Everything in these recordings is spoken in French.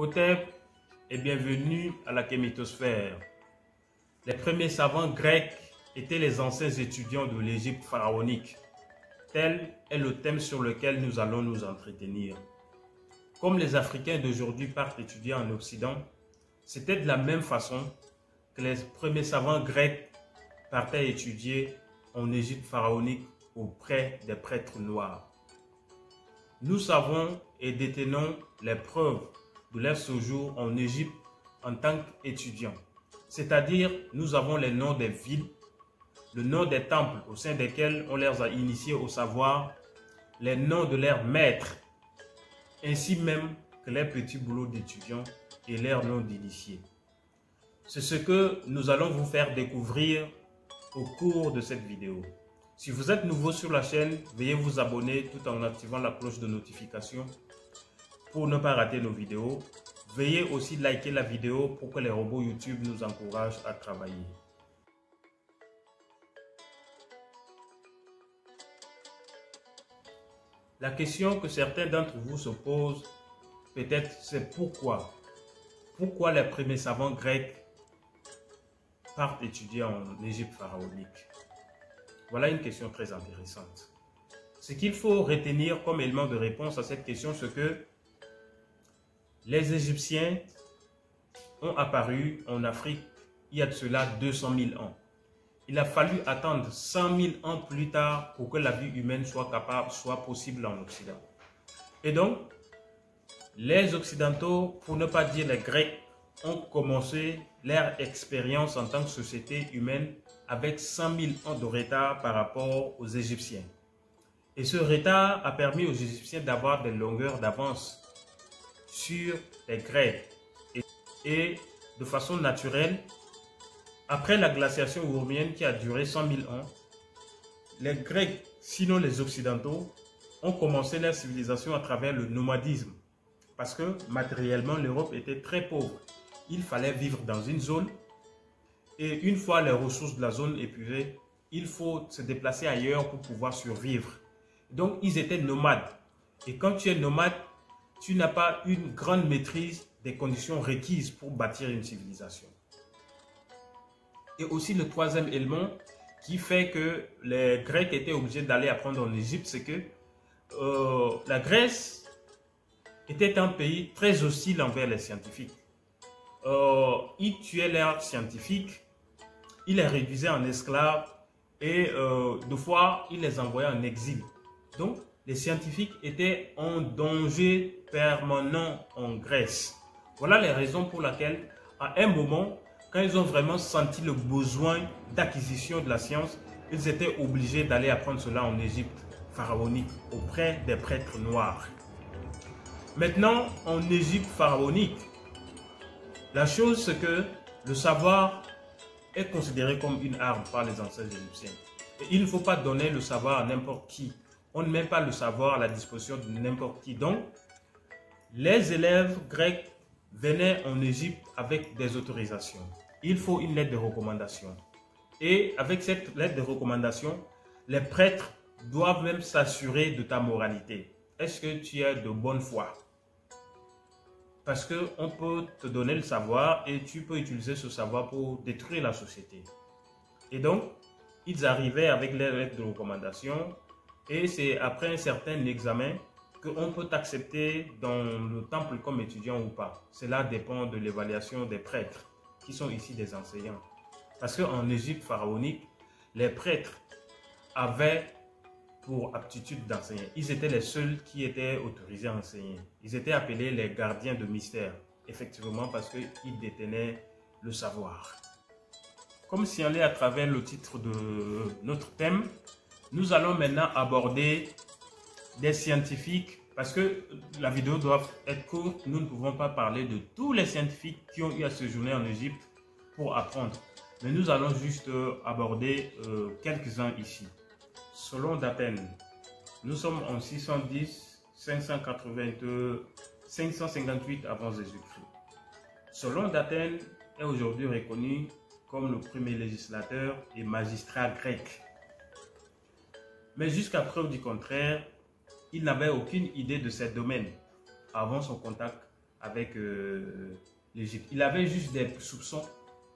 Hotep et bienvenue à la kémétosphère. Les premiers savants grecs étaient les anciens étudiants de l'Égypte pharaonique. Tel est le thème sur lequel nous allons nous entretenir. Comme les Africains d'aujourd'hui partent étudier en Occident, c'était de la même façon que les premiers savants grecs partaient étudier en Égypte pharaonique auprès des prêtres noirs. Nous savons et détenons les preuves de leur séjour en Égypte en tant qu'étudiants. C'est-à-dire, nous avons les noms des villes, le nom des temples au sein desquels on les a initiés au savoir, les noms de leurs maîtres, ainsi même que les petits boulots d'étudiants et leurs noms d'initiés. C'est ce que nous allons vous faire découvrir au cours de cette vidéo. Si vous êtes nouveau sur la chaîne, veuillez vous abonner tout en activant la cloche de notification pour ne pas rater nos vidéos. Veuillez aussi liker la vidéo pour que les robots YouTube nous encouragent à travailler. La question que certains d'entre vous se posent, peut-être, c'est pourquoi? Pourquoi les premiers savants grecs partent étudier en Égypte pharaonique? Voilà une question très intéressante. Ce qu'il faut retenir comme élément de réponse à cette question, c'est que les Égyptiens ont apparu en Afrique il y a de cela 200 000 ans. Il a fallu attendre 100 000 ans plus tard pour que la vie humaine soit possible en Occident. Et donc, les Occidentaux, pour ne pas dire les Grecs, ont commencé leur expérience en tant que société humaine avec 100 000 ans de retard par rapport aux Égyptiens. Et ce retard a permis aux Égyptiens d'avoir des longueurs d'avance sur les Grecs. Et de façon naturelle, après la glaciation urmienne qui a duré 100 000 ans, les Grecs, sinon les Occidentaux, ont commencé leur civilisation à travers le nomadisme. Parce que matériellement, l'Europe était très pauvre. Il fallait vivre dans une zone. Et une fois les ressources de la zone épuisées, il faut se déplacer ailleurs pour pouvoir survivre. Donc, ils étaient nomades. Et quand tu es nomade, tu n'as pas une grande maîtrise des conditions requises pour bâtir une civilisation. Et aussi le troisième élément qui fait que les Grecs étaient obligés d'aller apprendre en Égypte, c'est que la Grèce était un pays très hostile envers les scientifiques. Ils tuaient leurs scientifiques, ils les réduisaient en esclaves et deux fois, ils les envoyaient en exil. Donc, les scientifiques étaient en danger permanent en Grèce. Voilà les raisons pour lesquelles, à un moment, quand ils ont vraiment senti le besoin d'acquisition de la science, ils étaient obligés d'aller apprendre cela en Égypte pharaonique auprès des prêtres noirs. Maintenant, en Égypte pharaonique, la chose c'est que le savoir est considéré comme une arme par les anciens égyptiens. Et il ne faut pas donner le savoir à n'importe qui. On ne met pas le savoir à la disposition de n'importe qui. Donc, les élèves grecs venaient en Égypte avec des autorisations. Il faut une lettre de recommandation. Et avec cette lettre de recommandation, les prêtres doivent même s'assurer de ta moralité. Est-ce que tu es de bonne foi? Parce qu'on peut te donner le savoir et tu peux utiliser ce savoir pour détruire la société. Et donc, ils arrivaient avec les lettres de recommandation et c'est après un certain examen qu'on peut t'accepter dans le temple comme étudiant ou pas. Cela dépend de l'évaluation des prêtres qui sont ici des enseignants. Parce qu'en Égypte pharaonique, les prêtres avaient pour aptitude d'enseigner. Ils étaient les seuls qui étaient autorisés à enseigner. Ils étaient appelés les gardiens de mystère, effectivement parce qu'ils détenaient le savoir. Comme si on est à travers le titre de notre thème, nous allons maintenant aborder des scientifiques, parce que la vidéo doit être courte, nous ne pouvons pas parler de tous les scientifiques qui ont eu à séjourner en Égypte pour apprendre. Mais nous allons juste aborder quelques-uns ici. Solon d'Athènes, nous sommes en 610, 558 avant Jésus-Christ. Solon d'Athènes est aujourd'hui reconnu comme le premier législateur et magistrat grec. Mais jusqu'à preuve du contraire, il n'avait aucune idée de ces domaines avant son contact avec l'Égypte. Il avait juste des soupçons,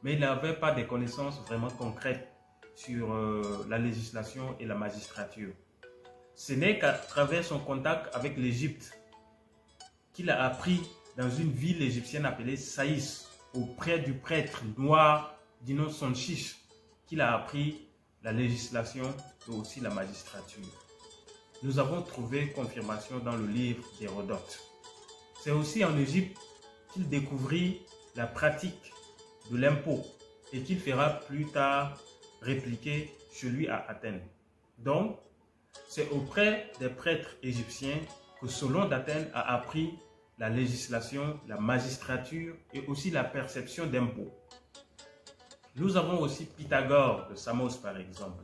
mais il n'avait pas des connaissances vraiment concrètes sur la législation et la magistrature. Ce n'est qu'à travers son contact avec l'Égypte qu'il a appris dans une ville égyptienne appelée Saïs, auprès du prêtre noir Dinon Sonchiche, qu'il a appris la législation et aussi la magistrature. Nous avons trouvé confirmation dans le livre d'Hérodote. C'est aussi en Égypte qu'il découvrit la pratique de l'impôt et qu'il fera plus tard répliquer chez lui à Athènes. Donc, c'est auprès des prêtres égyptiens que Solon d'Athènes a appris la législation, la magistrature et aussi la perception d'impôts. Nous avons aussi Pythagore de Samos par exemple.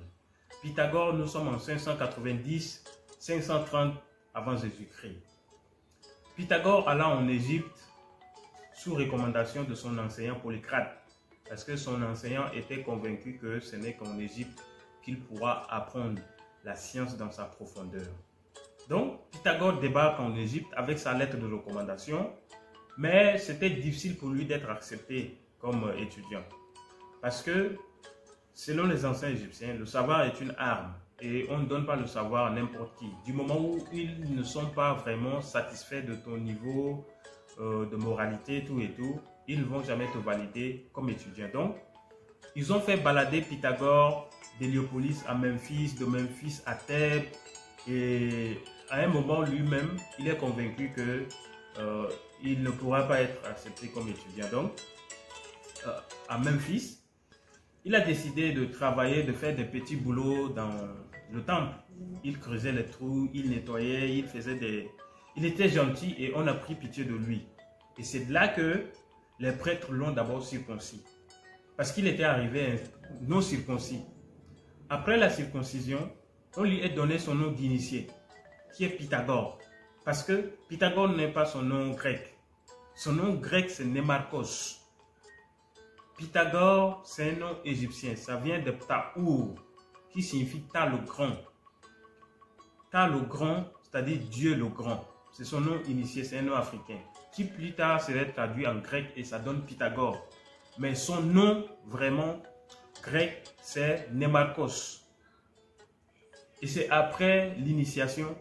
Pythagore, nous sommes en 590-530 avant Jésus-Christ. Pythagore alla en Égypte sous recommandation de son enseignant Polycrate, parce que son enseignant était convaincu que ce n'est qu'en Égypte qu'il pourra apprendre la science dans sa profondeur. Donc, Pythagore débarque en Égypte avec sa lettre de recommandation, mais c'était difficile pour lui d'être accepté comme étudiant. Parce que, selon les anciens égyptiens, le savoir est une arme et on ne donne pas le savoir à n'importe qui. Du moment où ils ne sont pas vraiment satisfaits de ton niveau de moralité, tout et tout, ils ne vont jamais te valider comme étudiant. Donc, ils ont fait balader Pythagore d'Héliopolis à Memphis, de Memphis à Thèbes, et à un moment lui-même, il est convaincu que il ne pourra pas être accepté comme étudiant. Donc, à Memphis, il a décidé de travailler, de faire des petits boulots dans le temple. Il creusait les trous, il nettoyait, il faisait des... Il était gentil et on a pris pitié de lui. Et c'est de là que les prêtres l'ont d'abord circoncis. Parce qu'il était arrivé non circoncis. Après la circoncision, on lui a donné son nom d'initié, qui est Pythagore. Parce que Pythagore n'est pas son nom grec. Son nom grec, c'est Némarchos. Pythagore, c'est un nom égyptien. Ça vient de Ptahur, qui signifie Ta le grand. Ta le grand, c'est-à-dire Dieu le grand. C'est son nom initié, c'est un nom africain. Qui plus tard serait traduit en grec et ça donne Pythagore. Mais son nom vraiment grec, c'est Némarchos. Et c'est après l'initiation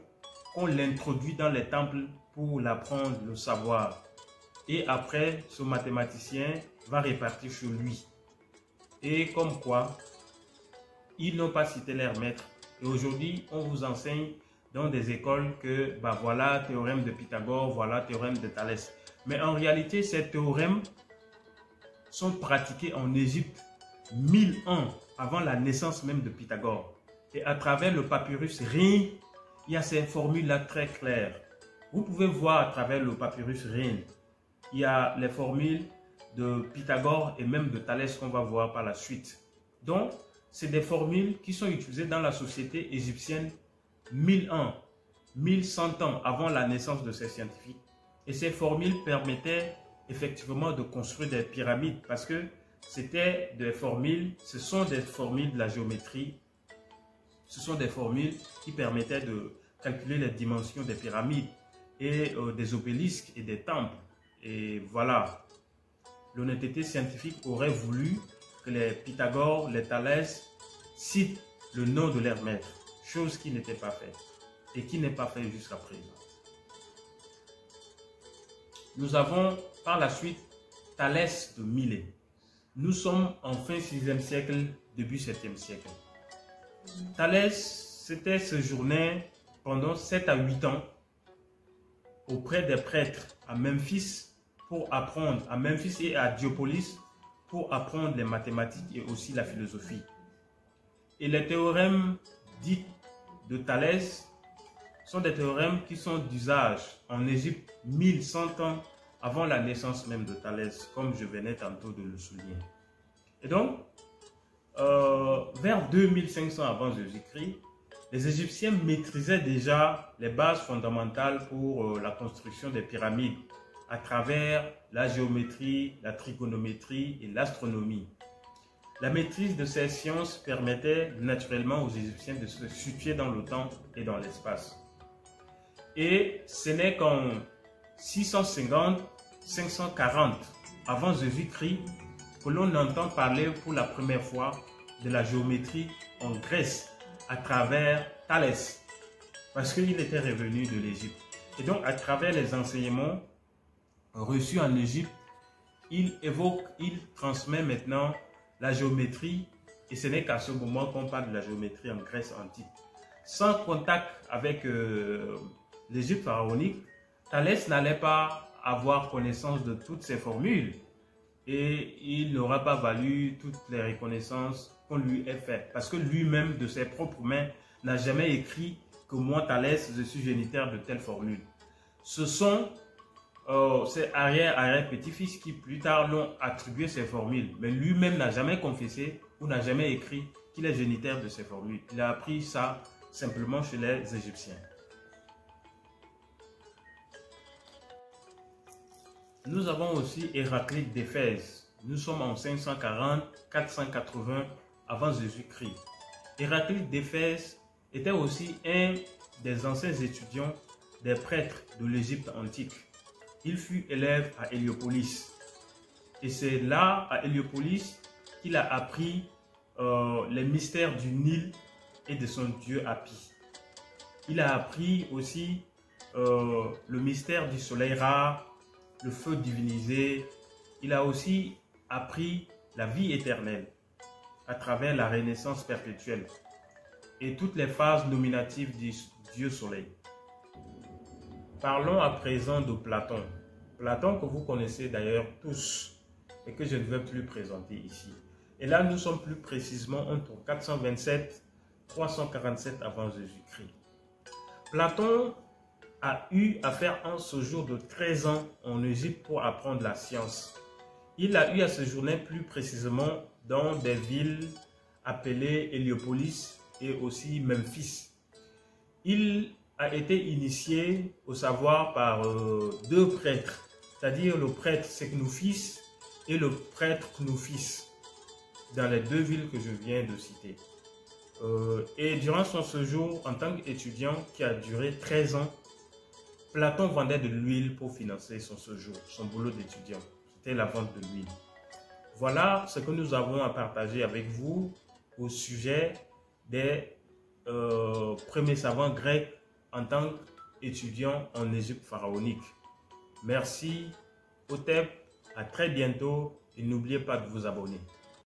qu'on l'introduit dans les temples pour l'apprendre, le savoir. Et après, ce mathématicien va répartir sur lui. Et comme quoi, ils n'ont pas cité leur maître. Et aujourd'hui, on vous enseigne dans des écoles que, bah voilà, théorème de Pythagore, voilà, théorème de Thalès. Mais en réalité, ces théorèmes sont pratiqués en Égypte 1000 ans avant la naissance même de Pythagore. Et à travers le papyrus Rhind, il y a ces formules-là très claires. Vous pouvez voir à travers le papyrus Rhind, il y a les formules de Pythagore et même de Thalès qu'on va voir par la suite. Donc, c'est des formules qui sont utilisées dans la société égyptienne 1000 ans, 1100 ans avant la naissance de ces scientifiques. Et ces formules permettaient effectivement de construire des pyramides parce que c'était des formules, ce sont des formules de la géométrie. Ce sont des formules qui permettaient de calculer les dimensions des pyramides et des obélisques et des temples. Et voilà, l'honnêteté scientifique aurait voulu que les Pythagore, les Thalès citent le nom de leur maître, chose qui n'était pas faite et qui n'est pas faite jusqu'à présent. Nous avons par la suite Thalès de Milet. Nous sommes en fin 6e siècle, début 7e siècle. Thalès s'était séjourné pendant 7 à 8 ans auprès des prêtres à Memphis pour apprendre, à Memphis et à Diopolis pour apprendre les mathématiques et aussi la philosophie. Et les théorèmes dits de Thalès sont des théorèmes qui sont d'usage en Égypte 1100 ans avant la naissance même de Thalès, comme je venais tantôt de le souligner. Et donc, vers 2500 avant Jésus-Christ, les Égyptiens maîtrisaient déjà les bases fondamentales pour la construction des pyramides à travers la géométrie, la trigonométrie et l'astronomie. La maîtrise de ces sciences permettait naturellement aux Égyptiens de se situer dans le temps et dans l'espace. Et ce n'est qu'en 650 540 avant Jésus-Christ que l'on entend parler pour la première fois de la géométrie en Grèce à travers Thalès, parce qu'il était revenu de l'Égypte. Et donc, à travers les enseignements reçus en Égypte, il transmet maintenant la géométrie, et ce n'est qu'à ce moment qu'on parle de la géométrie en Grèce antique. Sans contact avec l'Égypte pharaonique, Thalès n'allait pas avoir connaissance de toutes ces formules et il n'aura pas valu toutes les reconnaissances qu'on lui ait faites, parce que lui-même, de ses propres mains, n'a jamais écrit que moi, Thalès, je suis géniteur de telle formule. Ce sont ses arrière-petit-fils qui plus tard l'ont attribué ces formules, mais lui-même n'a jamais confessé ou n'a jamais écrit qu'il est géniteur de ces formules. Il a appris ça simplement chez les Égyptiens. Nous avons aussi Héraclite d'Éphèse. Nous sommes en 540-480 avant Jésus-Christ. Héraclite d'Éphèse était aussi un des anciens étudiants des prêtres de l'Égypte antique. Il fut élève à Héliopolis. Et c'est là, à Héliopolis, qu'il a appris les mystères du Nil et de son dieu Hapi. Il a appris aussi le mystère du soleil rare, le feu divinisé. Il a aussi appris la vie éternelle à travers la renaissance perpétuelle et toutes les phases nominatives du dieu soleil. Parlons à présent de Platon. Platon que vous connaissez d'ailleurs tous et que je ne vais plus présenter ici. Et là, nous sommes plus précisément entre 427 et 347 avant Jésus-Christ. Platon a eu à faire un séjour de 13 ans en Égypte pour apprendre la science. Il a eu à séjourner plus précisément dans des villes appelées Héliopolis et aussi Memphis. Il a été initié au savoir par deux prêtres, c'est-à-dire le prêtre Seknoufis et le prêtre Knoufis, dans les deux villes que je viens de citer. Et durant son séjour en tant qu'étudiant qui a duré 13 ans, Platon vendait de l'huile pour financer son séjour, son boulot d'étudiant. C'était la vente de l'huile. Voilà ce que nous avons à partager avec vous au sujet des premiers savants grecs en tant qu'étudiants en Égypte pharaonique. Merci, Hotep, à très bientôt et n'oubliez pas de vous abonner.